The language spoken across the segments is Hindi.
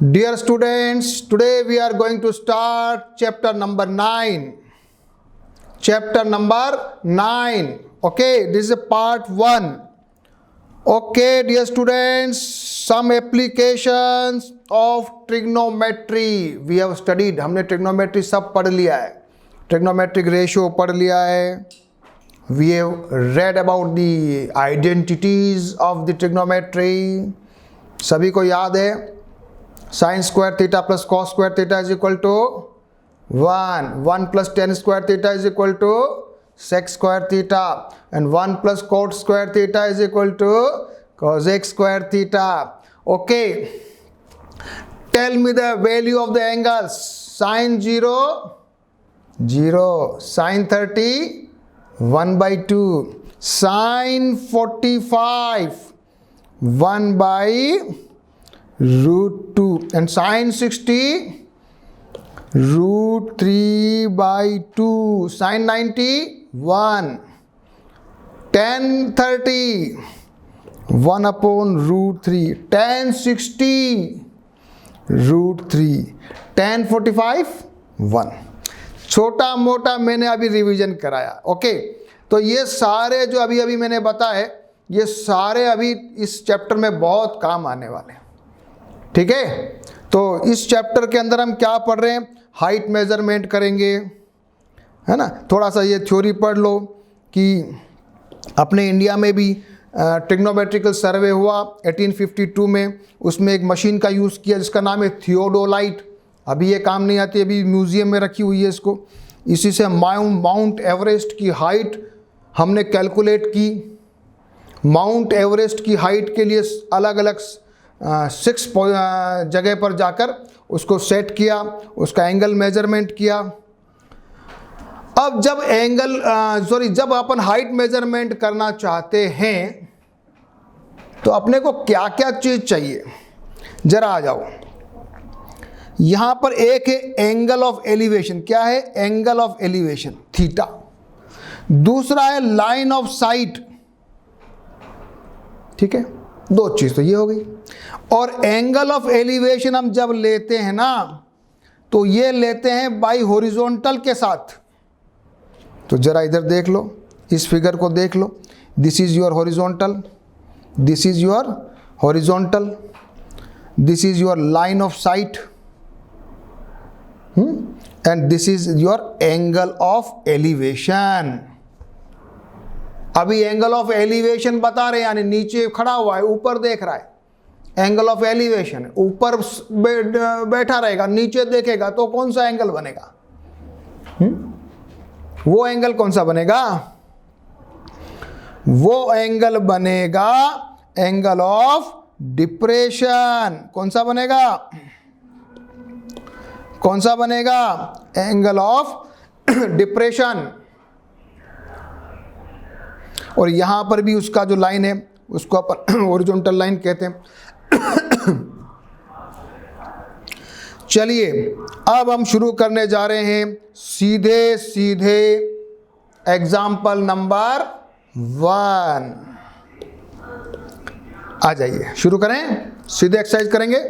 Dear students, today we are going to start chapter number 9. Chapter number 9. Okay, this is a part 1. Okay, dear students, some applications of trigonometry. We have studied, हमने trigonometry सब पढ़ लिया है. Trigonometric ratio पढ़ लिया है. We have read about the identities of the trigonometry. सभी को याद है sin square theta plus cos square theta is equal to 1 plus tan square theta is equal to sec square theta, and 1 plus cot square theta is equal to cosec square theta. Okay, tell me the value of the angles. Sin 0 0, sin 30 1 by 2, sin 45 1 by root 2, and sin 60 root 3 by 2, sin 90 1, tan 30 1 upon root 3, tan 60 root 3, tan 45 1. छोटा मोटा मैंने अभी रिवीजन कराया. ओके, तो ये सारे जो अभी अभी मैंने बताए, ये सारे अभी इस चैप्टर में बहुत काम आने वाले हैं. ठीक है, तो इस चैप्टर के अंदर हम क्या पढ़ रहे हैं? हाइट मेजरमेंट करेंगे, है ना. थोड़ा सा ये थ्योरी पढ़ लो कि अपने इंडिया में भी ट्रिग्नोमेट्रिकल सर्वे हुआ 1852 में. उसमें एक मशीन का यूज़ किया जिसका नाम है थियोडोलाइट. अभी ये काम नहीं आती, अभी म्यूज़ियम में रखी हुई है इसको. इसी से माउंट एवरेस्ट की हाइट हमने कैलकुलेट की. माउंट एवरेस्ट की हाइट के लिए अलग अलग 6 जगह पर जाकर उसको सेट किया, उसका एंगल मेजरमेंट किया. अब जब अपन हाइट मेजरमेंट करना चाहते हैं तो अपने को क्या क्या चीज़ चाहिए, जरा आ जाओ. यहाँ पर एक है एंगल ऑफ एलिवेशन. क्या है? Angle of elevation theta. दूसरा है लाइन ऑफ साइट. ठीक है, दो चीज़ तो ये हो गई. और एंगल ऑफ एलिवेशन हम जब लेते हैं ना, तो ये लेते हैं बाई हॉरिजॉन्टल के साथ. तो जरा इधर देख लो, इस फिगर को देख लो. This is your horizontal, this is your horizontal, this is your line of sight, and this is your angle of elevation. अभी एंगल ऑफ एलिवेशन बता रहे हैं, यानी नीचे खड़ा हुआ है, ऊपर देख रहा है. एंगल ऑफ एलिवेशन ऊपर बैठा रहेगा, नीचे देखेगा तो कौन सा एंगल बनेगा? वो एंगल कौन सा बनेगा? वो एंगल बनेगा एंगल ऑफ डिप्रेशन. कौन सा बनेगा? कौन सा बनेगा? Angle of depression. और यहां पर भी उसका जो लाइन है उसको अपन हॉरिजॉन्टल लाइन कहते हैं. चलिए अब हम शुरू करने जा रहे हैं सीधे सीधे एग्जाम्पल नंबर 1. आ जाइए, शुरू करें. सीधे एक्सरसाइज करेंगे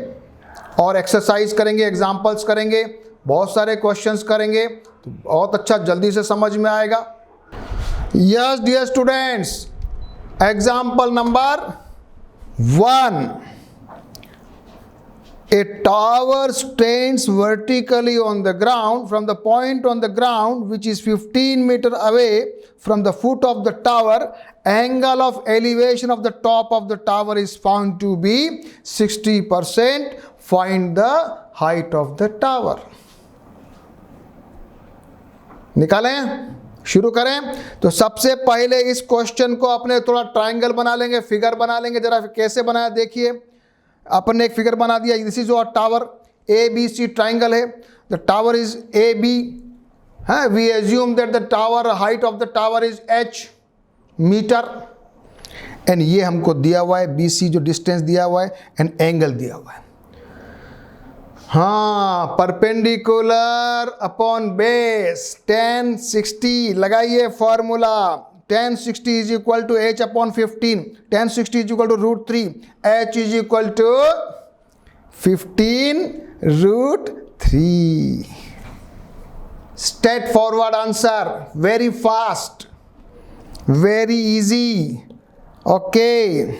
और एक्सरसाइज करेंगे, एग्जाम्पल्स करेंगे, बहुत सारे क्वेश्चंस करेंगे, तो बहुत अच्छा जल्दी से समझ में आएगा. Yes, dear students, example number 1. A tower stands vertically on the ground from the point on the ground which is 15 meters away from the foot of the tower. Angle of elevation of the top of the tower is found to be 60%. Find the height of the tower. निकालें, शुरू करें. तो सबसे पहले इस क्वेश्चन को अपने थोड़ा ट्रायंगल बना लेंगे, फिगर बना लेंगे. जरा कैसे बनाया देखिए. अपन ने एक फिगर बना दिया. This is your tower, A B C triangle है. The tower is A B. We assume that the tower height of the tower is h metre, and ये हमको दिया हुआ है बी सी जो डिस्टेंस दिया हुआ है, एंड एंगल दिया हुआ है. हाँ, परपेंडिकुलर अपॉन बेस tan 60. लगाइए formula. tan 60 is equal to h upon 15. tan 60 is equal to root 3. h is equal to 15√3. Straightforward answer, very fast, very easy. Okay.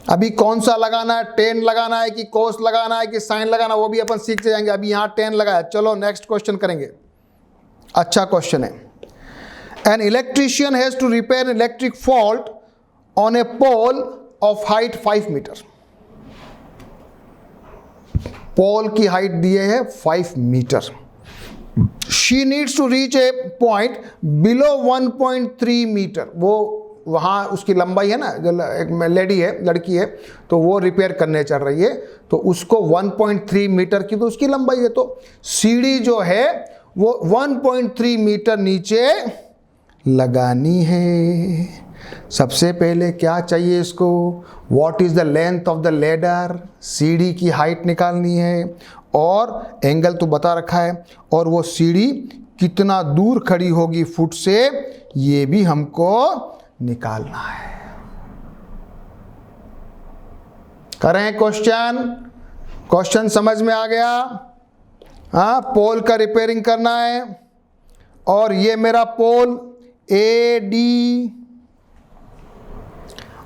अभी कौन सा लगाना है, टेन लगाना है कि कोस लगाना है कि साइन लगाना, वो भी अपन सीख जाएंगे. अभी यहाँ टेन लगाया. चलो नेक्स्ट क्वेश्चन करेंगे. अच्छा क्वेश्चन है. An electrician has to repair electric fault on a pole of height 5 metre. Pole की हाइट दिए है 5 metre. She needs to reach a point below 1.3 metre. वो वहाँ उसकी लंबाई है ना, जो एक लेडी है, लड़की है, तो वो रिपेयर करने चल रही है, तो उसको 1.3 मीटर की तो उसकी लंबाई है. तो सीढ़ी जो है वो 1.3 मीटर नीचे लगानी है. सबसे पहले क्या चाहिए इसको, what is the length of the ladder, सीढ़ी की हाइट निकालनी है, और एंगल तो बता रखा है, और वो सीढ़ी कितना दूर खड़ी होगी फुट से, ये भी हमको निकालना है. करें क्वेश्चन समझ में आ गया. हाँ, पोल का रिपेयरिंग करना है, और ये मेरा पोल ए डी,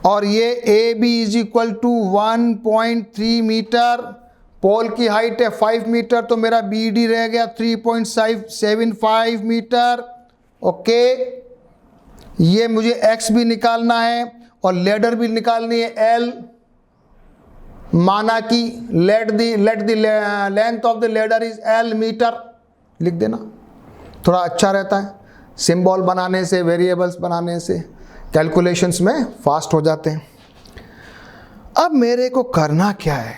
और ये A B is equal to 1.3 metre. Pole की हाइट है 5 मीटर, तो मेरा बी डी रह गया 3.75 मीटर. ओके. ये मुझे x भी निकालना है और लेडर भी निकालनी है L. माना कि let the length of the ladder is L metre. लिख देना, थोड़ा अच्छा रहता है. सिंबल बनाने से, वेरिएबल्स बनाने से कैलकुलेशंस में फास्ट हो जाते हैं. अब मेरे को करना क्या है,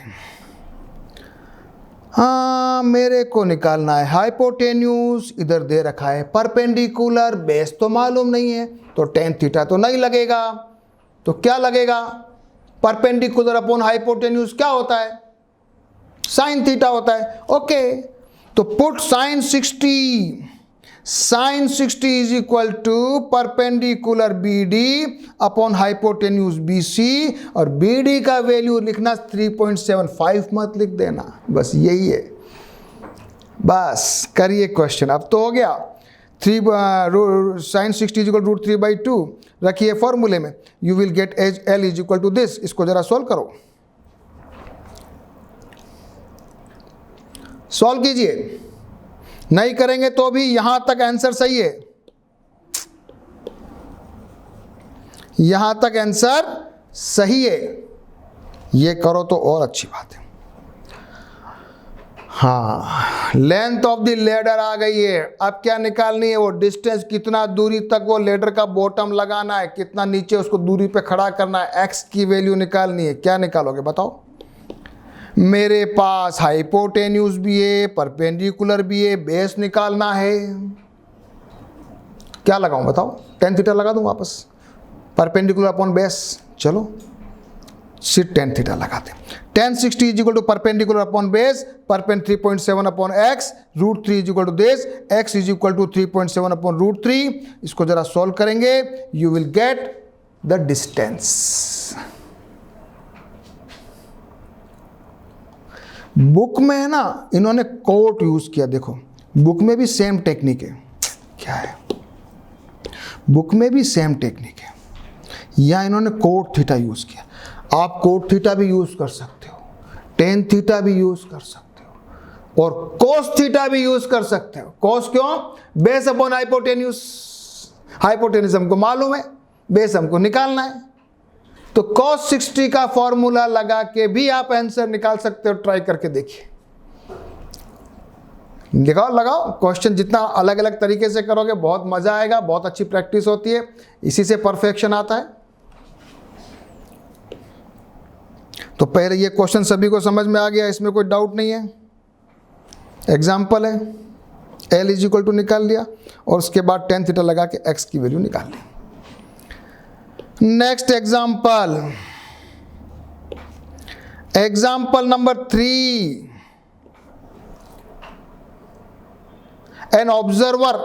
हाँ, मेरे को निकालना है हाइपोटेन्यूज. इधर दे रखा है परपेंडिकुलर, बेस तो मालूम नहीं है, तो टेन थीटा तो नहीं लगेगा. तो क्या लगेगा, परपेंडिकुलर अपॉन हाइपोटेन्यूज क्या होता है, साइन थीटा होता है. ओके. तो put sine 60 is equal to perpendicular B D upon hypotenuse B C, और बी डी का वैल्यू लिखना 3.75 मत लिख देना. बस यही है. बस करिए क्वेश्चन. अब तो हो गया. साइन 60 इज इक्वल टू √3/2 रखिए फॉर्मूले में. You will get as L is equal to this. इसको जरा सॉल्व करो, सॉल्व कीजिए. नहीं करेंगे तो भी यहां तक आंसर सही है, यहां तक आंसर सही है. ये करो तो और अच्छी बात है. हाँ, लेंथ ऑफ द लेडर आ गई है. अब क्या निकालनी है, वो डिस्टेंस, कितना दूरी तक वो लेडर का बॉटम लगाना है, कितना नीचे उसको दूरी पे खड़ा करना है, एक्स की वैल्यू निकालनी है. क्या निकालोगे बताओ. मेरे पास हाइपोटेन्यूज भी है, परपेंडिकुलर भी है, बेस निकालना है. क्या लगाऊं बताओ, टेन थीटा लगा दूं वापस, परपेंडिकुलर अपॉन बेस. चलो सिर्फ टेन थीटा लगाते. tan 60 is equal to perpendicular upon base, perpendicular 3.7 upon x, √3 is equal to this, x is equal to 3.7 upon √3. इसको जरा सॉल्व करेंगे, you will get the distance. Book में है ना, इन्होंने कोट यूज किया. देखो बुक में भी सेम टेक्निक है. क्या है, बुक में भी सेम टेक्निक है. या इन्होंने कोट थीटा यूज किया. आप कोट थीटा भी यूज कर सकते हो, टेन थीटा भी यूज कर सकते हो, और कोस थीटा भी यूज कर सकते हो. कोस क्यों, बेस अपॉन हाइपोटेन्यूज. हाइपोटेन्यूज हमको मालूम है, बेस हमको निकालना है. तो cos 60 का फॉर्मूला लगा के भी आप आंसर निकाल सकते हो. ट्राई करके देखिए, लगाओ क्वेश्चन. जितना अलग अलग तरीके से करोगे बहुत मजा आएगा, बहुत अच्छी प्रैक्टिस होती है, इसी से परफेक्शन आता है. तो पहले ये क्वेश्चन सभी को समझ में आ गया, इसमें कोई डाउट नहीं है. एग्जाम्पल है, L इज इक्वल टू निकाल लिया, और उसके बाद टेन थीटा लगा के x की वैल्यू निकाल ली. Next example number 3. An observer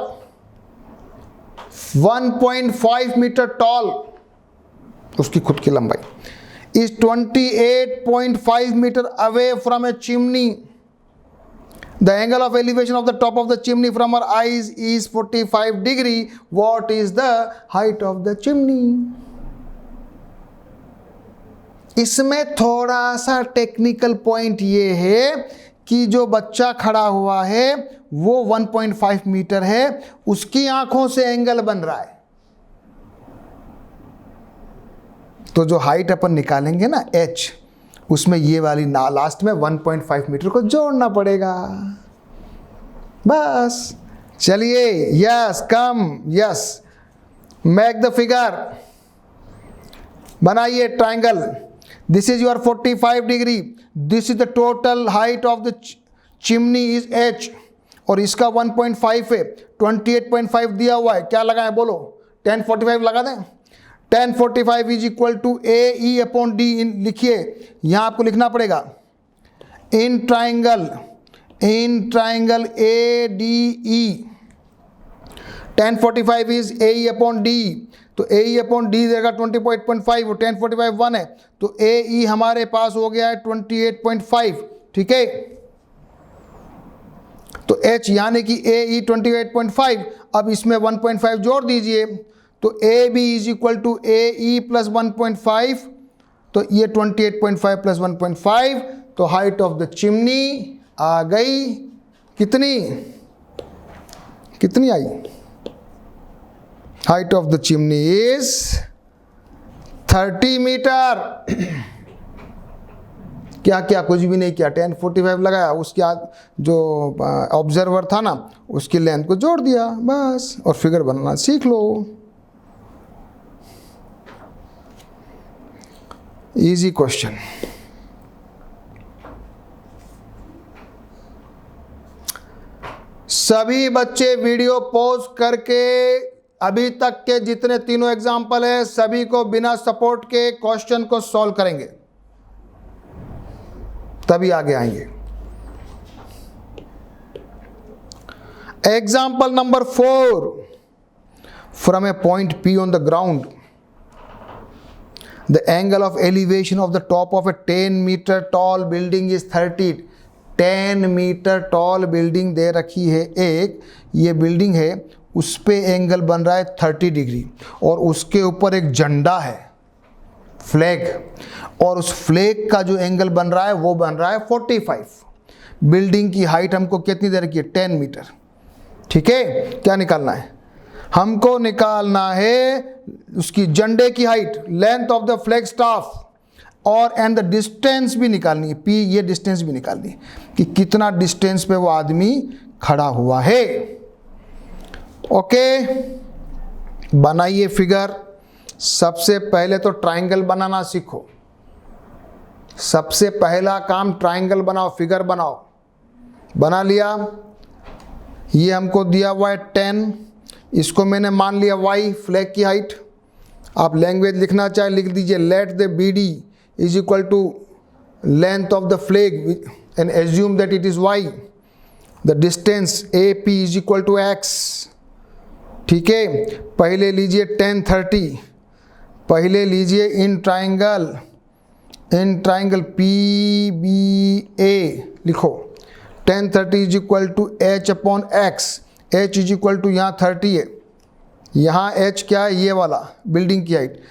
1.5 metre tall, उसकी खुद की लंबाई, is 28.5 meter away from a chimney. The angle of elevation of the top of the chimney from our eyes is 45 degree. What is the height of the chimney? इसमें थोड़ा सा टेक्निकल पॉइंट ये है कि जो बच्चा खड़ा हुआ है वो 1.5 मीटर है, उसकी आंखों से एंगल बन रहा है। तो जो हाइट अपन निकालेंगे ना h, उसमें ये वाली ना लास्ट में 1.5 मीटर को जोड़ना पड़ेगा बस। चलिए, yes come, yes make the figure, बनाइए triangle. This is your 45 degree, this is the total height of the chimney is h, और इसका 1.5 है, 28.5 दिया हुआ है। क्या लगाएं बोलो? 1045 लगा दें। 1045 is equal to AE upon D। लिखिए, यहां आपको लिखना पड़ेगा in triangle ADE 1045 is AE upon D। तो AE अपॉन D देगा 28.5 और 1045 1 है, तो AE हमारे पास हो गया है 28.5। ठीक है, तो H यानी कि AE 28.5। अब इसमें 1.5 जोड़ दीजिए, तो AB is equal to AE plus 1.5, तो ये 28.5 प्लस 1.5, तो हाइट ऑफ द चिमनी आ गई कितनी आई? Height of the chimney is 30 metre. क्या क्या? कुछ भी नहीं किया, 1045 लगाया, उसके बाद जो ऑब्जर्वर था ना उसकी लेंथ को जोड़ दिया बस, और फिगर बनाना सीख लो। Easy question. सभी बच्चे वीडियो पॉज करके अभी तक के जितने तीनों एग्जाम्पल है सभी को बिना सपोर्ट के क्वेश्चन को सॉल्व करेंगे, तभी आगे आएंगे। Example number 4, from A point P on the ground, the angle of elevation of the top of a 10 meter tall building is 30। 10 metre tall building दे रखी है एक, ये बिल्डिंग है, उस पे एंगल बन रहा है 30 डिग्री, और उसके ऊपर एक झंडा है, फ्लैग, और उस फ्लैग का जो एंगल बन रहा है वो बन रहा है 45। बिल्डिंग की हाइट हमको कितनी दे रखी है? 10 मीटर। ठीक है, क्या निकालना है? हमको निकालना है उसकी झंडे की height, length of the flag staff, और एंड द डिस्टेंस भी निकालनी है, P, ये डिस्टेंस भी निकालनी है कि कितना डिस्टेंस पे वो आदमी खड़ा हुआ है। ओके, बनाइए फिगर। सबसे पहले तो ट्राइंगल बनाना सीखो, सबसे पहला काम ट्राइंगल बनाओ, फिगर बनाओ। बना लिया, ये हमको दिया हुआ है 10, इसको मैंने मान लिया y, फ्लैग की हाइट। आप लैंग्वेज लिखना चाहे लिख दीजिए, let the BD is equal to length of the flag and assume that it is y. The distance AP is equal to x। ठीक है, पहले लीजिए 1030, पहले लीजिए इन ट्राइंगल PBA लिखो। 1030 is equal to H upon X। H is equal to यहाँ 30 है, यहाँ H क्या है? ये वाला बिल्डिंग की हाइट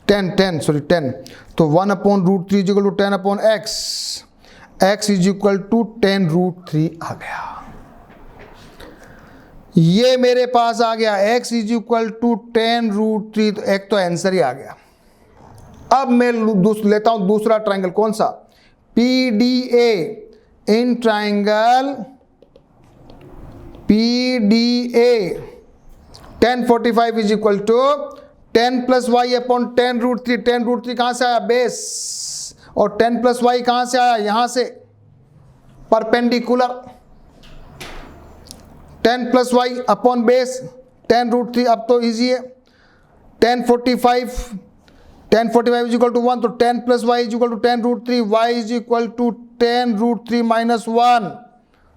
10, तो 1 upon root 3 is equal to 10 upon X। X is equal to 10 root 3 आ गया, ये मेरे पास आ गया। X is equal to 10 root 3, तो एक तो आंसर ही आ गया। अब मैं लेता हूं दूसरा ट्राइंगल, कौन सा? PDA। In triangle PDA 1045 is equal to 10 plus Y upon 10 root 3। 10 root 3 कहां से आया? बेस, और 10 प्लस वाई कहां से आया? यहां से, perpendicular. 10 plus Y upon base 10 root 3। अब तो इजी है, 1045 इज इक्वल टू 1, तो 10 plus Y is equal to 10 root 3। Y is equal to 10 root 3 minus 1।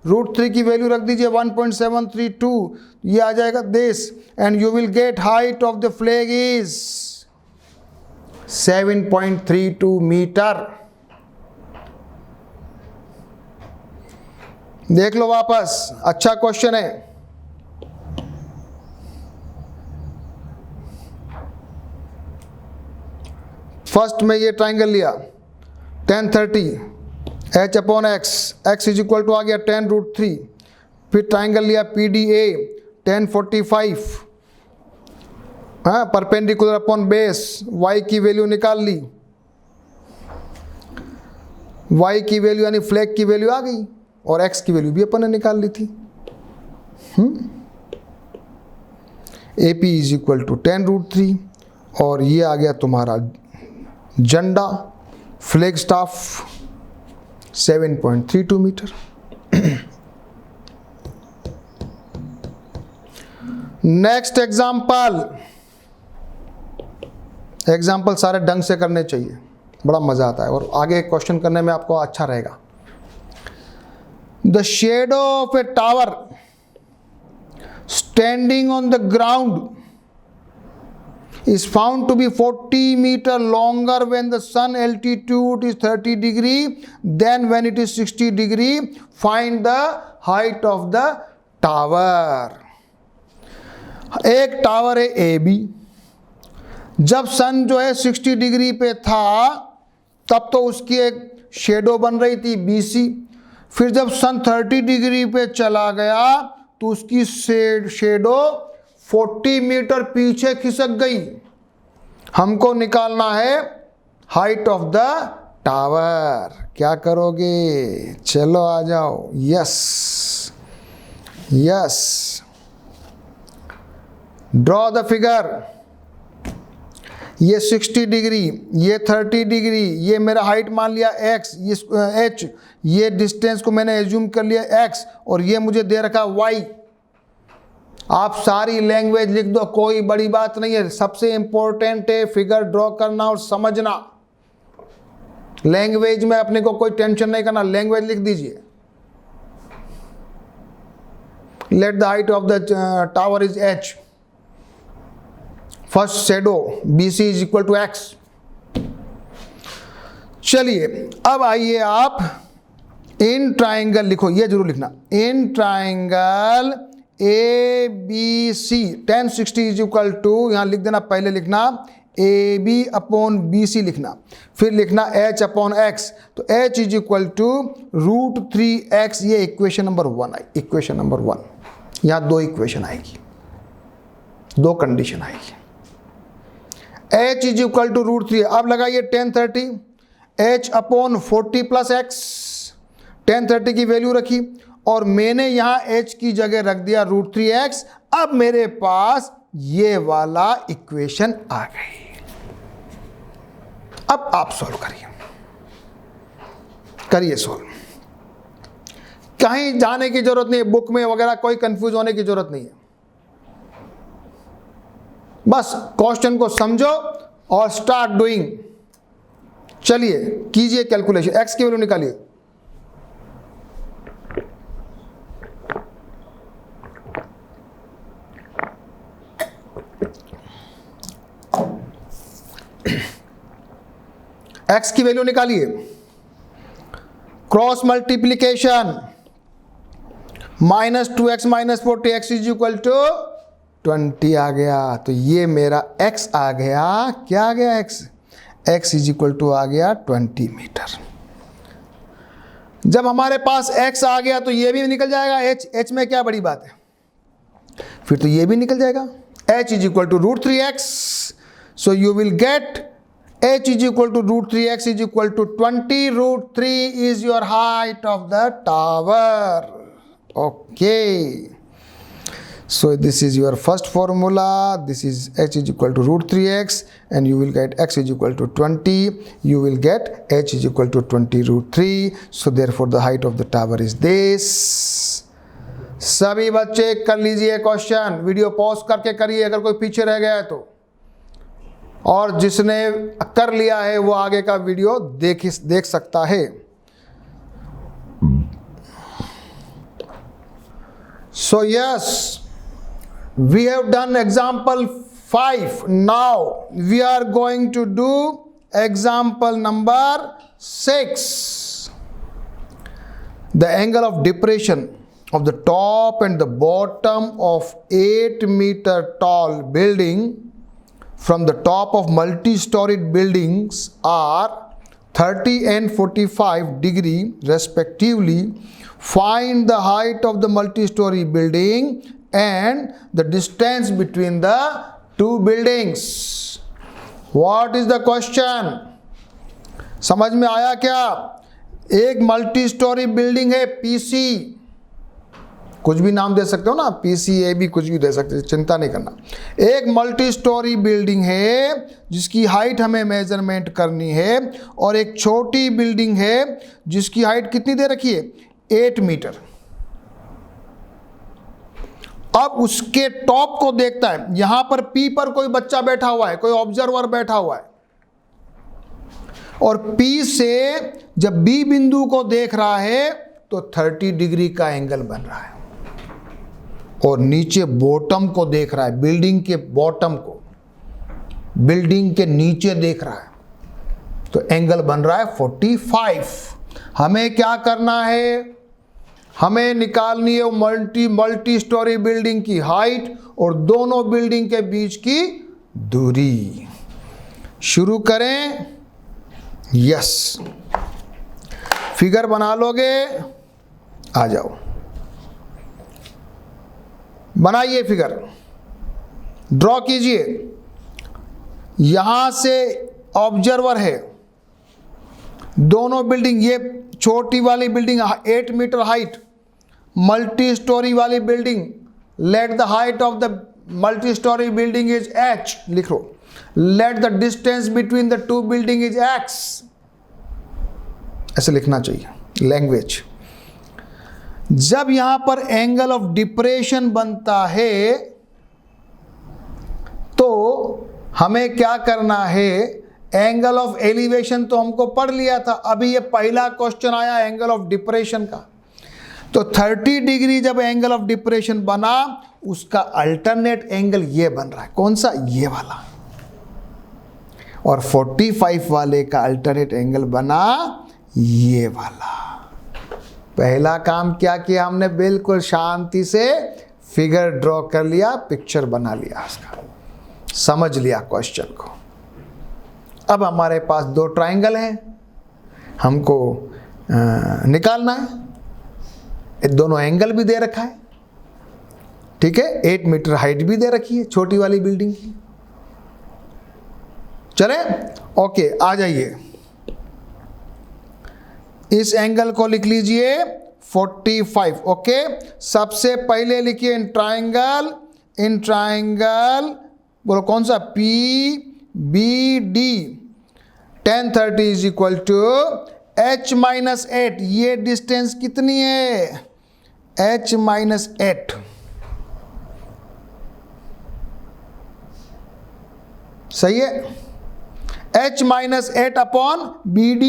Root 3 की वैल्यू रख दीजिए 1.732, ये आ जाएगा this, and you will get height of the flag is 7.32 metre. देख लो वापस, अच्छा क्वेश्चन है। फर्स्ट में ये ट्राइंगल लिया 1030 h upon x, x is equal to आ गया 10√3। फिर ट्राइंगल लिया PDA 1045, हाँ, परपेंडिकुलर अपॉन बेस, y की वैल्यू निकाल ली, y की वैल्यू यानी फ्लैग की वैल्यू आ गई, और x की वैल्यू भी अपन ने निकाल ली थी। AP इज इक्वल टू 10√3, और ये आ गया तुम्हारा झंडा, flag staff 7.32 metre. Next example सारे ढंग से करने चाहिए, बड़ा मजा आता है और आगे क्वेश्चन करने में आपको अच्छा रहेगा। The shadow of A tower standing on the ground is found to be 40 meter longer when the sun altitude is 30 degree than when it is 60 degree. Find the height of the tower. एक टावर है AB, जब सन जो है 60 डिग्री पे था तब तो उसकी एक शेडो बन रही थी BC। फिर जब सन 30 डिग्री पे चला गया तो उसकी शेडो 40 मीटर पीछे खिसक गई। हमको निकालना है हाइट ऑफ द टावर। क्या करोगे? चलो आ जाओ। Yes, draw the figure. ये 60 डिग्री, ये 30 डिग्री, ये मेरा हाइट मान लिया x, ये h, ये डिस्टेंस को मैंने एज्यूम कर लिया x, और ये मुझे दे रखा y। आप सारी लैंग्वेज लिख दो, कोई बड़ी बात नहीं है। सबसे इंपॉर्टेंट है फिगर ड्रॉ करना और समझना। लैंग्वेज में अपने को कोई टेंशन नहीं करना, लैंग्वेज लिख दीजिए। Let the height of the tower is h। First shadow BC is equal to x। चलिए अब आइए आप इन ट्राइंगल लिखो, ये जरूर लिखना, in triangle ABC 1060 is equal to, यहां लिख देना, पहले लिखना AB अपॉन BC लिखना, फिर लिखना H अपॉन X। तो H is equal to √3x। ये इक्वेशन नंबर 1 आई, इक्वेशन नंबर 1। यहां दो इक्वेशन आएगी, दो कंडीशन आएगी। H is equal to √3। अब लगाइए 1030 H अपॉन 40 प्लस x। 1030 की वैल्यू रखी और मैंने यहां h की जगह रख दिया √3x। अब मेरे पास ये वाला इक्वेशन आ गई। अब आप सॉल्व करिए सॉल्व। कहीं जाने की जरूरत नहीं है, बुक में वगैरह कोई कंफ्यूज होने की जरूरत नहीं है। बस क्वेश्चन को समझो और स्टार्ट डूइंग। चलिए कीजिए कैलकुलेशन। x की वैल्यू निकालिए। x की वैल्यू निकालिए। Cross multiplication, -2x - 40x is equal to 20 आ गया। तो ये मेरा x आ गया। क्या आ गया? x इज इक्वल टू आ गया 20 मीटर। जब हमारे पास x आ गया तो ये भी निकल जाएगा। h में क्या बड़ी बात है, फिर तो ये भी निकल जाएगा। h is equal to √3x। So you will get h is equal to √3x is equal to 20. √3 is your height of the tower. Okay. So this is your first formula. This is h is equal to √3x and you will get x is equal to 20. You will get h is equal to 20 √3. So therefore the height of the tower is this. सभी बच्चे कर लीजिए क्वेश्चन। वीडियो पॉज करके करिए अगर कोई पीछे रह गया है तो, और जिसने कर लिया है वो आगे का वीडियो देख सकता है। So yes, we have done example 5. Now we are going to do example number 6. The angle of depression of the top and the bottom of 8-meter tall building from the top of multi-storied buildings are 30 and 45 degree respectively. Find the height of the multi-story building and the distance between the two buildings. What is the question? समझ में आया क्या? एक मल्टी स्टोरी बिल्डिंग है पीसी, कुछ भी नाम दे सकते हो ना, पीसीए भी कुछ भी दे सकते हो, चिंता नहीं करना। एक मल्टी स्टोरी बिल्डिंग है जिसकी हाइट हमें मेजरमेंट करनी है, और एक छोटी बिल्डिंग है जिसकी हाइट कितनी दे रखी है? 8 मीटर। अब उसके टॉप को देखता है, यहां पर पी पर कोई बच्चा बैठा हुआ है, कोई ऑब्जर्वर बैठा हुआ है, और पी से जब बी बिंदु को देख रहा है तो 30 डिग्री का एंगल बन रहा है, और नीचे बॉटम को देख रहा है, बिल्डिंग के बॉटम को, बिल्डिंग के नीचे देख रहा है, तो एंगल बन रहा है 45। हमें क्या करना है? हमें निकालनी है मल्टी स्टोरी बिल्डिंग की हाइट और दोनों बिल्डिंग के बीच की दूरी। शुरू करें। यस, फिगर बना लोगे? आ जाओ, बनाइए फिगर, ड्रॉ कीजिए। यहां से ऑब्जर्वर है, दोनों बिल्डिंग, ये छोटी वाली building 8 metre height, multi storey वाली building, let the height of the multi storey building is h, लिखो। Let the distance between the two building is x, ऐसे लिखना चाहिए लैंग्वेज। जब यहां पर एंगल ऑफ डिप्रेशन बनता है तो हमें क्या करना है? एंगल ऑफ एलिवेशन तो हमको पढ़ लिया था, अभी ये पहला क्वेश्चन आया एंगल ऑफ डिप्रेशन का। तो 30 डिग्री जब एंगल ऑफ डिप्रेशन बना, उसका अल्टरनेट एंगल ये बन रहा है, कौन सा? ये वाला। और 45 वाले का अल्टरनेट एंगल बना ये वाला। पहला काम क्या किया हमने? बिल्कुल शांति से फिगर ड्रॉ कर लिया, पिक्चर बना लिया, उसका समझ लिया क्वेश्चन को। अब हमारे पास 2 ट्राइंगल हैं, हमको निकालना है। दोनों एंगल भी दे रखा है, ठीक है, 8 मीटर हाइट भी दे रखी है छोटी वाली बिल्डिंग की। चले, ओके, आ जाइए। इस एंगल को लिख लीजिए 45। ओके, सबसे पहले लिखिए इन ट्राइंगल बोलो कौन सा? PBD। tan 30 is equal to h-8। ये डिस्टेंस कितनी है? h-8। सही है, h-8 अपॉन BD।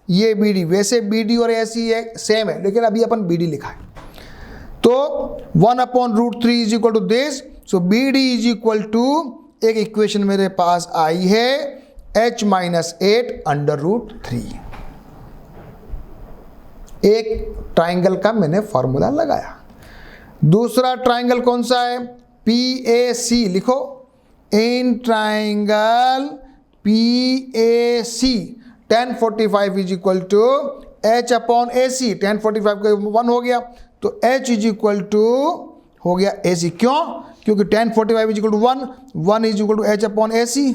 ये BD, वैसे BD और AC सेम है, लेकिन अभी अपन BD लिखा है, तो 1/√3 is equal to this. So BD is equal to, एक इक्वेशन मेरे पास आई है, h-8/√3। एक ट्राइंगल का मैंने फॉर्मूला लगाया। दूसरा ट्राइंगल कौन सा है? PAC। लिखो, in triangle PAC tan 45 is equal to h/AC। tan 45 का 1 हो गया, तो h इज इक्वल टू हो गया AC। क्यों? क्योंकि tan 45 is equal to 1 is equal to h/AC।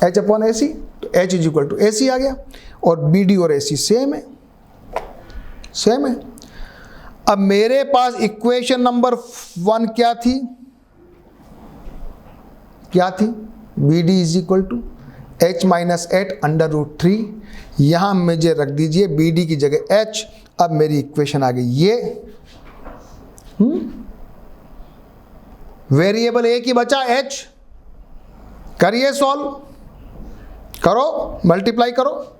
h/AC, तो h is equal to AC आ गया, और BD और AC सेम है, सेम है। अब मेरे पास इक्वेशन नंबर 1 क्या थी? क्या थी? BD is equal to h-8/√3। यहां मुझे रख दीजिए BD की जगह h। अब मेरी इक्वेशन आ गई ये। वेरिएबल एक ही बचा h। करिए सॉल्व, करो, मल्टीप्लाई करो।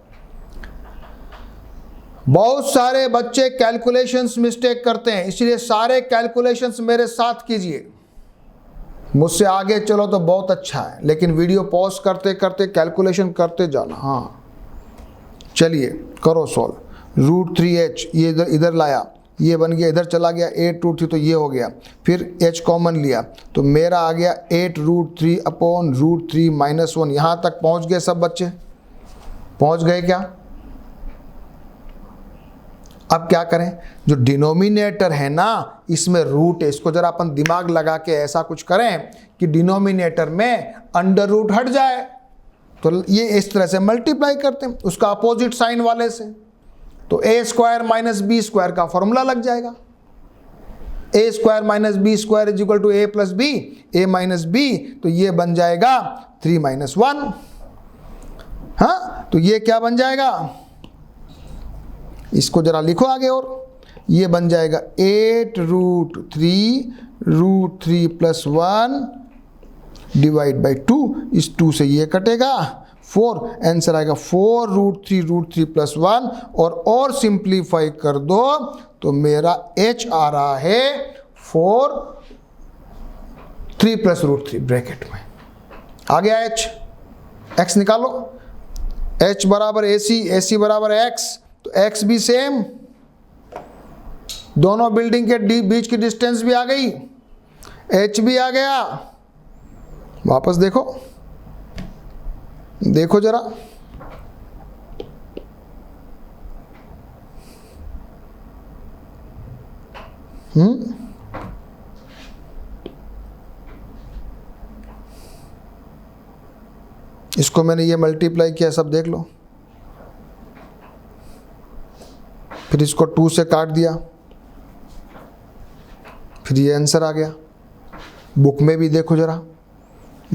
बहुत सारे बच्चे कैलकुलेशंस मिस्टेक करते हैं, इसलिए सारे कैलकुलेशंस मेरे साथ कीजिए। मुझसे आगे चलो तो बहुत अच्छा है, लेकिन वीडियो पॉज करते करते कैलकुलेशन करते जाना। हाँ चलिए करो सॉल्व। √3h ये इधर लाया, ये बन गया, इधर चला गया 8√3 तो ये हो गया, फिर h कॉमन लिया तो मेरा आ गया 8√3 अपॉन √3 - 1। यहाँ तक पहुँच गए सब बच्चे? पहुँच गए क्या? अब क्या करें? जो डिनोमिनेटर है ना इसमें रूट है, इसको जरा अपन दिमाग लगा के ऐसा कुछ करें कि डिनोमिनेटर में अंडर रूट हट जाए, तो ये इस तरह से मल्टीप्लाई करते हैं उसका अपोजिट साइन वाले से, तो a² - b² का फॉर्मूला लग जाएगा। a² - b² = a + b, a - b, तो ये बन जाएगा 3 - 1। हाँ तो ये क्या बन जाएगा? इसको जरा लिखो आगे, और ये बन जाएगा 8√3 √3 + 1 / 2। इस 2 से ये कटेगा 4, आंसर आएगा 4√3 √3 + 1। और सिंप्लीफाई कर दो तो मेरा h आ रहा है 4 3 + √3 ब्रैकेट में आ गया h। x निकालो, h बराबर AC बराबर x, तो x भी सेम, दोनों बिल्डिंग के बीच की डिस्टेंस भी आ गई, h भी आ गया। वापस देखो, देखो जरा, इसको मैंने ये मल्टीप्लाई किया, सब देख लो, फिर इसको 2 से काट दिया, फिर ये आंसर आ गया। बुक में भी देखो जरा,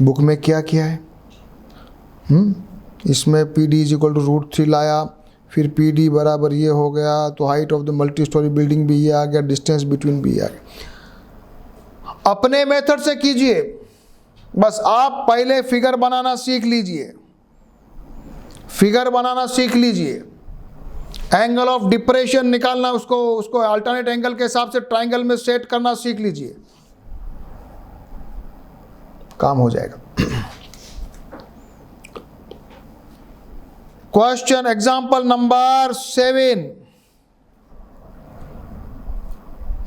बुक में क्या किया है। इसमें PD = √3 लाया, फिर PD बराबर ये हो गया, तो height of the multi storey building भी ये आ गया, डिस्टेंस बिटवीन भी आ गया। अपने मेथड से कीजिए, बस आप पहले फिगर बनाना सीख लीजिए, फिगर बनाना सीख लीजिए, एंगल ऑफ डिप्रेशन निकालना, उसको अल्टरनेट एंगल के हिसाब से ट्राइंगल में सेट करना सीख लीजिए, काम हो जाएगा। क्वेश्चन एग्जाम्पल नंबर 7,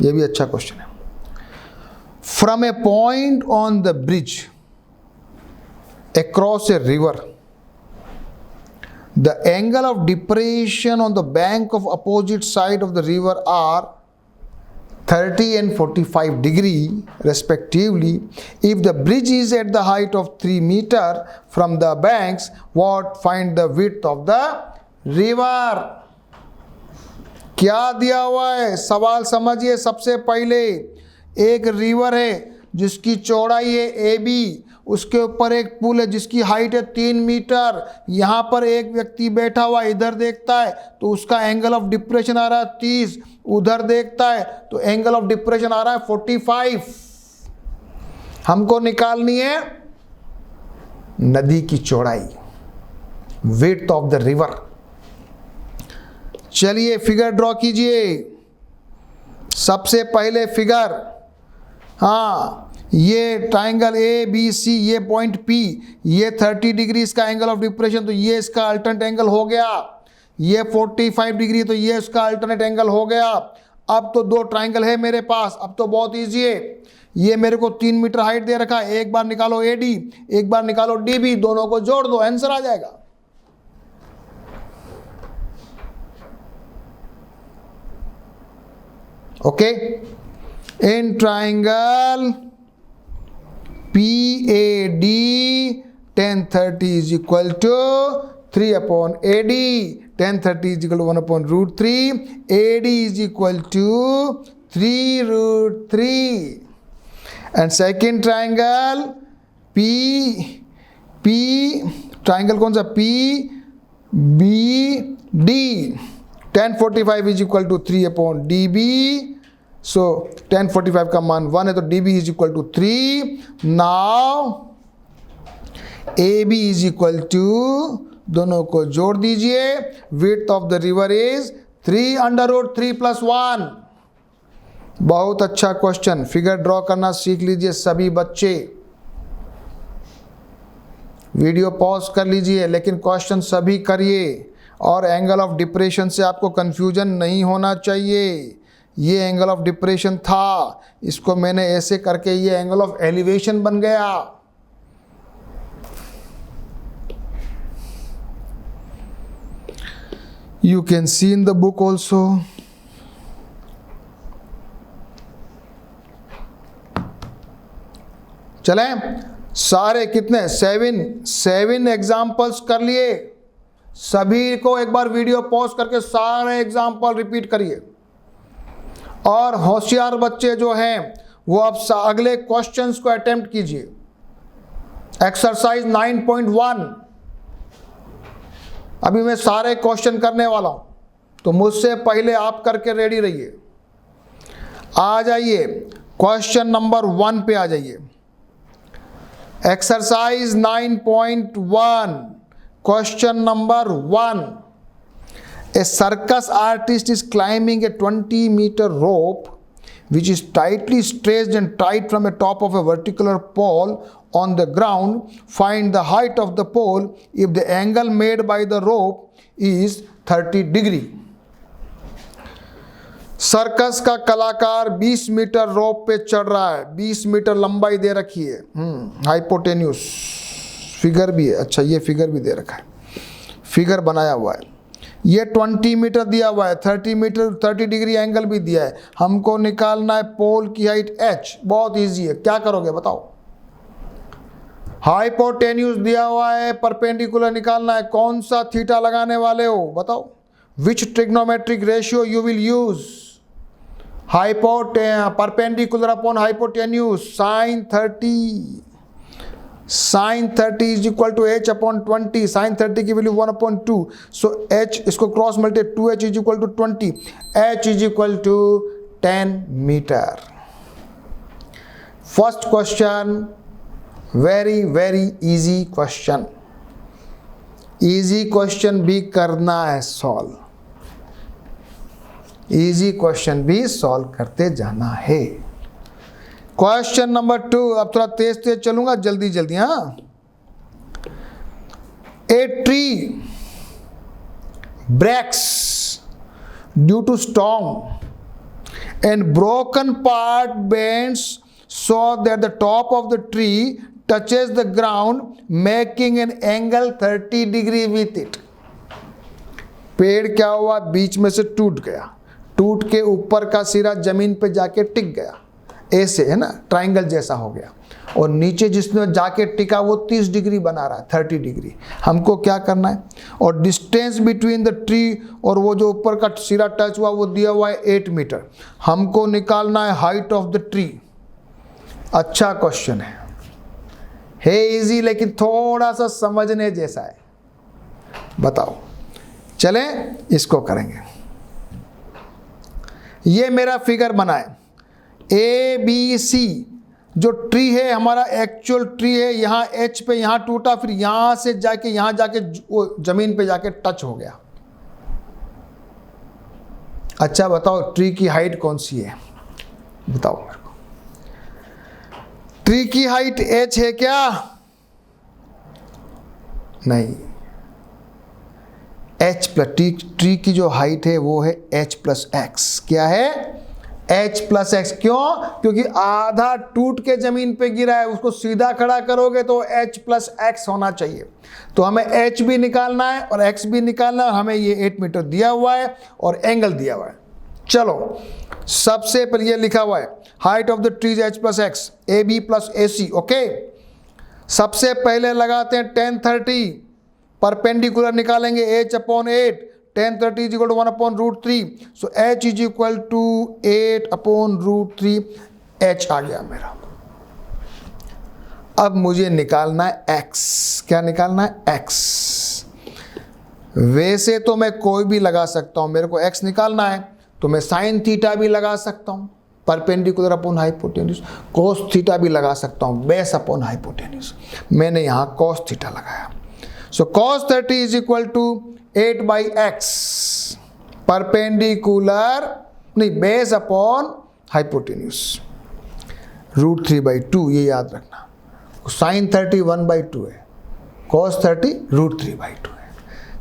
ये भी अच्छा क्वेश्चन है। From A point on the bridge across a river, the angle of depression on the bank of opposite side of the river are 30 and 45 degree respectively. If the bridge is at the height of 3 meter from the banks, what find the width of the river? क्या दिया हुआ है सवाल समझिए। सबसे पहले एक रिवर है जिसकी चौड़ाई है AB, उसके ऊपर एक पुल है जिसकी हाइट है 3 मीटर, यहाँ पर एक व्यक्ति बैठा हुआ इधर देखता है तो उसका एंगल ऑफ डिप्रेशन आ रहा है 30, उधर देखता है तो एंगल ऑफ डिप्रेशन आ रहा है 45। हमको निकालनी है नदी की चौड़ाई, विड्थ ऑफ द रिवर। चलिए फिगर ड्रॉ कीजिए। सबसे पहले फिगर, हाँ ये ट्राइंगल ABC, ये पॉइंट P, ये 30 डिग्री इसका एंगल ऑफ डिप्रेशन, तो ये इसका अल्टरनेट एंगल हो गया। ये 45 डिग्री, तो ये इसका अल्टरनेट एंगल हो गया। अब तो दो ट्राइंगल है मेरे पास, अब तो बहुत ईजी है। ये मेरे को 3 मीटर हाइट दे रखा है, एक बार निकालो AD, एक बार निकालो DB, दोनों को जोड़ दो, आंसर आ जाएगा। Okay, in triangle PAD tan 30 is equal to 3 upon AD, tan 30 is equal to 1 upon √3, AD is equal to 3√3, and second triangle triangle कौन सा PBD, tan 45 is equal to 3 upon DB, so tan 45 का मान 1 है तो DB is equal to 3। now AB is equal to, दोनों को जोड़ दीजिए, width of the river is 3√3 + 1। बहुत अच्छा क्वेश्चन, फिगर ड्रॉ करना सीख लीजिए सभी बच्चे। वीडियो पॉज कर लीजिए, लेकिन क्वेश्चन सभी करिए। और एंगल ऑफ डिप्रेशन से आपको कंफ्यूजन नहीं होना चाहिए। ये एंगल ऑफ डिप्रेशन था, इसको मैंने ऐसे करके ये एंगल ऑफ एलिवेशन बन गया। You can see in the book also. चलें, सारे कितने 7 एग्जाम्पल्स कर लिए। सभी को एक बार वीडियो पॉज करके सारे एग्जाम्पल रिपीट करिए। और होशियार बच्चे जो हैं वो अब अगले क्वेश्चंस को अटेम्प्ट कीजिए। एक्सरसाइज 9.1, अभी मैं सारे क्वेश्चन करने वाला हूं, तो मुझसे पहले आप करके रेडी रहिए। आ जाइए क्वेश्चन नंबर 1 पे आ जाइए। Exercise 9.1, question number 1। A circus artist is climbing a 20-meter rope which is tightly stretched and tied from the top of a vertical pole on the ground. Find the height of the pole if the angle made by the rope is 30 degree. Circus का कलाकार 20 मीटर रोप पे चढ़ रहा है। 20 मीटर लंबाई दे रखी है, हाइपोटेन्यूस फिगर भी है। अच्छा, ये फिगर भी दे रखा है, फिगर बनाया हुआ है। ये 20 मीटर दिया हुआ है, 30 डिग्री एंगल भी दिया है। हमको निकालना है पोल की हाइट h। बहुत इजी है, क्या करोगे बताओ। हाइपोटेन्यूस दिया हुआ है, परपेंडिकुलर निकालना है। कौन सा थीटा लगाने वाले हो बताओ। Which trigonometric ratio you will use. Perpendicular upon hypotenuse, sin 30 is equal to h upon 20. sin 30 की वैल्यू 1/2, सो h इसको cross multi 2h is equal to 20, h is equal to 10 metre. First question very easy question. Easy question भी करना है सॉल्व, इजी क्वेश्चन भी सॉल्व करते जाना है। क्वेश्चन नंबर 2, अब थोड़ा तेज चलूंगा, जल्दी। हाँ, a tree breaks due to storm and broken part bends so that the top of the tree touches the ground making an angle 30 degree with it. पेड़ क्या हुआ, बीच में से टूट गया, टूट के ऊपर का सिरा जमीन पे जाके टिक गया, ऐसे है ना, ट्राइंगल जैसा हो गया। और नीचे जिसमें जाके टिका वो 30 डिग्री बना रहा है, 30 डिग्री। हमको क्या करना है, और डिस्टेंस बिटवीन द ट्री और वो जो ऊपर का सिरा टच हुआ वो दिया हुआ है 8 मीटर। हमको निकालना है हाइट ऑफ द ट्री। अच्छा क्वेश्चन है इजी, लेकिन थोड़ा सा समझने जैसा है। बताओ, चलें इसको करेंगे। ये मेरा फिगर बना है ABC, जो ट्री है हमारा एक्चुअल ट्री है, यहाँ H पे यहाँ टूटा, फिर यहाँ से जाके यहाँ जाके वो जमीन पे जाके टच हो गया। अच्छा बताओ, ट्री की हाइट कौन सी है बताओ मेरे को। ट्री की हाइट H है क्या? नहीं, H प्लस ट्री की जो हाइट है वो है H प्लस एक्स। क्या है? H plus x. क्यों? क्योंकि आधा टूट के जमीन पे गिरा है, उसको सीधा खड़ा करोगे तो H प्लस एक्स होना चाहिए। तो हमें H भी निकालना है और X भी निकालना है। हमें ये 8 मीटर दिया हुआ है और एंगल दिया हुआ है। चलो, सबसे पहले ये लिखा हुआ है height of the trees H plus x, AB plus AC। Okay, सबसे पहले लगाते हैं 10 30, परपेंडिकुलर निकालेंगे H upon 8, 10 30 is equal to 1/√3, so H is equal to 8/√3। H आ गया मेरा। अब मुझे निकालना है X। क्या निकालना है? X। वैसे तो मैं कोई भी लगा सकता हूं, मेरे को X निकालना है तो मैं साइन थीटा भी लगा सकता हूं, perpendicular upon hypotenuse. Cos theta भी लगा सकता हूं, बेस अपॉन हाइपोटेन्यूज। मैंने यहां कोस थीटा लगाया। सो cos 30 is equal to 8/x, perpendicular नहीं, बेस अपॉन हाइपोटेन्यूज, √3/2। ये याद रखना। साइन 30 1/2 है, cos 30 √3/2 है।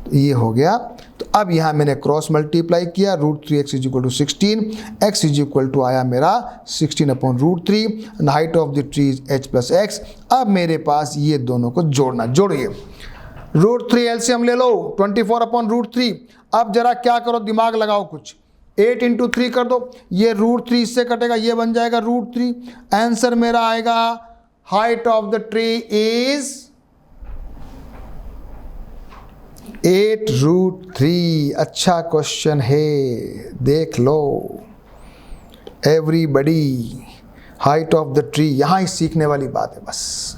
तो ये हो गया। तो अब यहाँ मैंने क्रॉस मल्टीप्लाई किया, √3x is equal to 16, x is equal to आया मेरा 16/√3 and height of the tree is h + x। अब मेरे पास ये दोनों को जोड़ना, जोड़िए। √3 एलसीएम ले लो, 24/√3। अब जरा क्या करो, दिमाग लगाओ कुछ, 8 × 3 कर दो, ये √3 इससे कटेगा, ये बन जाएगा √3। आंसर मेरा आएगा height of the tree is 8√3। अच्छा क्वेश्चन है, देख लो everybody. Height of the tree, यहां ही सीखने वाली बात है, बस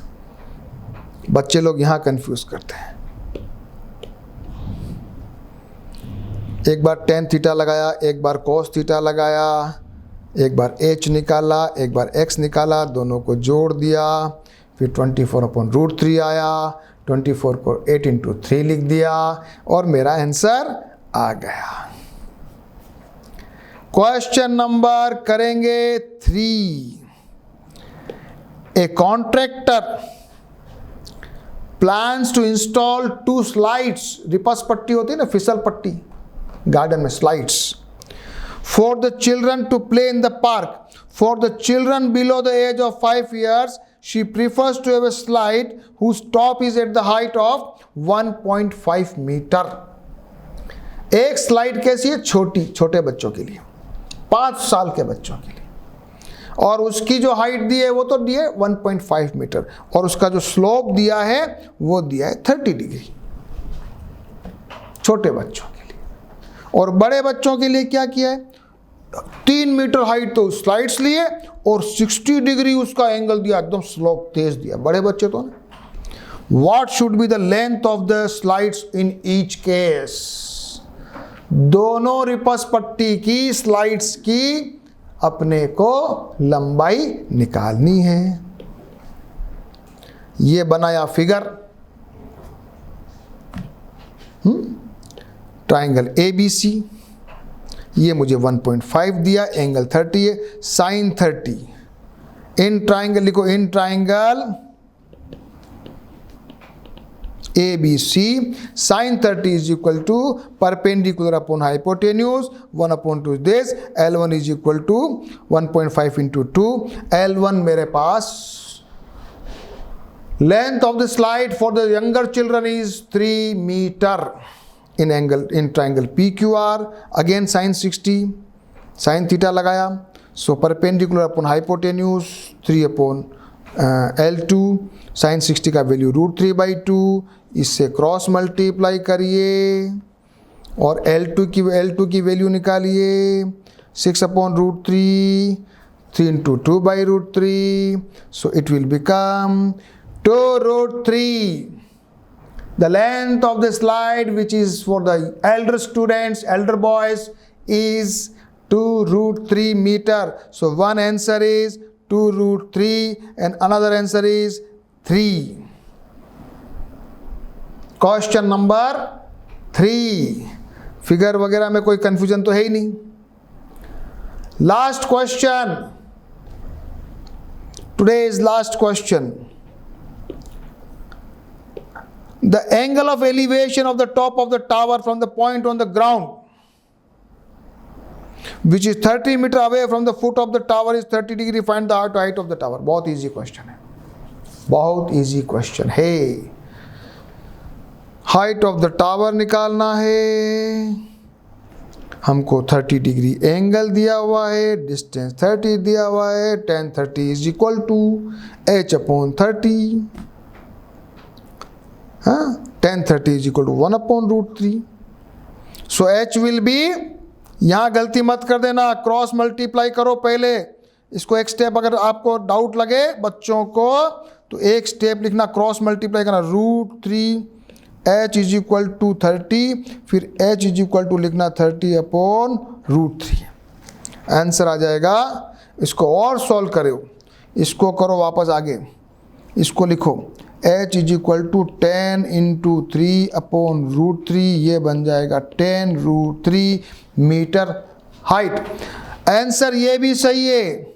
बच्चे लोग यहां कंफ्यूज करते हैं। एक बार tan थीटा लगाया, एक बार cos थीटा लगाया, एक बार h निकाला, एक बार x निकाला, दोनों को जोड़ दिया, फिर 24/√3 आया, 24 को 8 × 3 लिख दिया और मेरा आंसर आ गया। क्वेश्चन नंबर करेंगे 3। A contractor plans to install 2 slides, रिपस पट्टी होती है ना, फिसल पट्टी गार्डन में, slides, for the children to play in the park. For the children below the age of 5 years, she prefers to have a slide whose top is at the height of 1.5 meter। एक स्लाइड कैसी है, छोटी, छोटे बच्चों के लिए, 5 साल के बच्चों के लिए, और उसकी जो हाइट दी है वो तो दी है 1.5 मीटर, और उसका जो स्लोप दिया है वो दिया है 30 डिग्री, छोटे बच्चों के लिए। और बड़े बच्चों के लिए क्या किया है, 3 मीटर हाइट तो स्लाइड्स लिए और 60 डिग्री उसका एंगल दिया, एकदम स्लोप तेज दिया, बड़े बच्चे तो ना। What should be the length of the slides in each case. दोनों रिपस पट्टी की स्लाइड्स की अपने को लंबाई निकालनी है। ये बनाया फिगर, ट्राइंगल ABC, ये मुझे 1.5 दिया, एंगल 30 है, साइन 30। इन ट्राइंगल लिखो, in triangle ABC sine 30 is equal to perpendicular upon hypotenuse 1/2 this, L1 is equal to 1.5 × 2। L1 मेरे पास, length of the slide for the younger children is 3 meter in angle, in triangle PQR, again sin 60, sin theta लगाया, so perpendicular upon hypotenuse 3/L2, sin 60 का वैल्यू √3/2, इससे क्रॉस मल्टीप्लाई करिए और L2 की वैल्यू निकालिए, 6/√3, 3 × 2/√3, so it will become 2√3. The length of the slide, which is for the elder students, elder boys, is 2√3 meter. So one answer is 2√3 and another answer is 3. Question number 3. Figure वगैरह में कोई कंफ्यूजन तो है ही नहीं। Last question. Today is last question. The angle of elevation of the top of the tower from the point on the ground, which is 30 meter away from the foot of the tower, is 30 degree. Find the height of the tower. बहुत easy question है, बहुत easy question है। हाइट ऑफ द टावर निकालना है हमको, 30 डिग्री एंगल दिया हुआ है, डिस्टेंस 30 दिया हुआ है, tan 30 is equal to h/30। tan 30 is equal to 1/√3। So h will be, यहाँ गलती मत कर देना, क्रॉस मल्टीप्लाई करो पहले। इसको एक स्टेप अगर आपको डाउट लगे बच्चों को तो एक स्टेप लिखना, क्रॉस मल्टीप्लाई करना, √3 h इज इक्वल टू 30, फिर h इज इक्वल टू लिखना 30/√3। आंसर आ जाएगा। इसको और सॉल्व करो, इसको करो वापस आगे, इसको लिखो h इज इक्वल टू 10 × 3/√3, ये बन जाएगा 10√3 मीटर हाइट। आंसर ये भी सही है,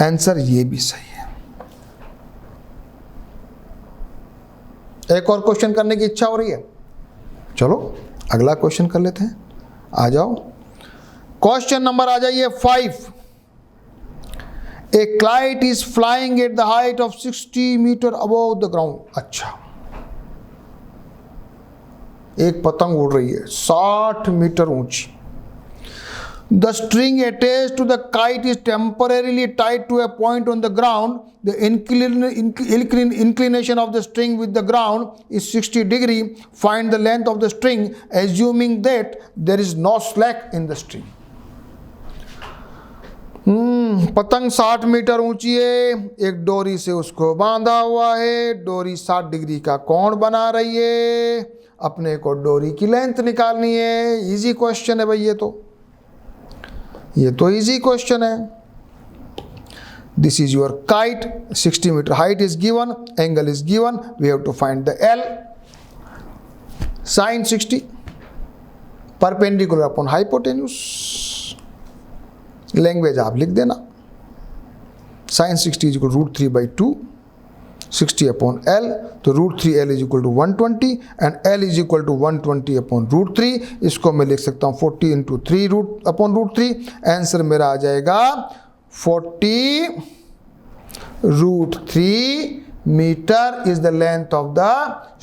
आंसर ये भी सही है। एक और क्वेश्चन करने की इच्छा हो रही है? चलो अगला क्वेश्चन कर लेते हैं, आ जाओ। क्वेश्चन नंबर आ जाइए 5। A kite is flying at the height of 60 metre above the ground. अच्छा, एक पतंग उड़ रही है 60 मीटर ऊंची। The string attached to the kite is temporarily tied to a point on the ground. The inclination of the string with the ground is 60 degree. Find the length of the string assuming that there is no slack in the string. पतंग 60 मीटर ऊंची है, एक डोरी से उसको बांधा हुआ है, डोरी 60 डिग्री का कोण बना रही है, अपने को डोरी की लेंथ निकालनी है। इजी क्वेश्चन है भाई, ये तो इजी क्वेश्चन है। This is your kite, 60 metre height is given, angle is given, we have to find the L. Sine 60 perpendicular upon hypotenuse, language आप लिख देना। Sine 60 is equal √3/2, 60 upon L, तो √3l is equal to 120 and l is equal to 120 upon √3। इसको मैं लिख सकता हूँ 40 इंटू 3 अपॉन √3। आंसर मेरा आ जाएगा 40 √3 metre is the length of the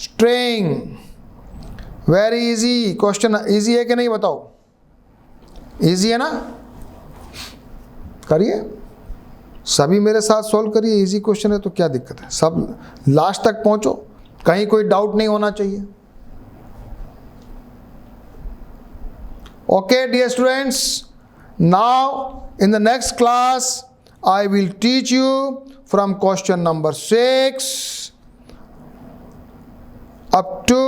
string. Very easy question. Easy है कि नहीं बताओ? इजी है ना? करिए, सभी मेरे साथ सॉल्व करिए। इजी क्वेश्चन है तो क्या दिक्कत है, सब लास्ट तक पहुंचो, कहीं कोई डाउट नहीं होना चाहिए। Okay dear students, now in the next class I will teach you from question number 6 up to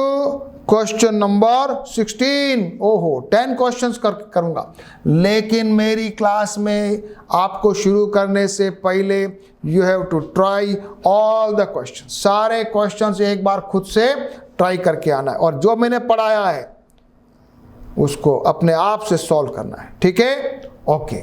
question number 16। ओहो, 10 क्वेश्चंस करूंगा, लेकिन मेरी क्लास में आपको शुरू करने से पहले you have to try all the question. सारे क्वेश्चंस एक बार खुद से ट्राई करके आना है और जो मैंने पढ़ाया है उसको अपने आप से सॉल्व करना है। ठीक है? ओके।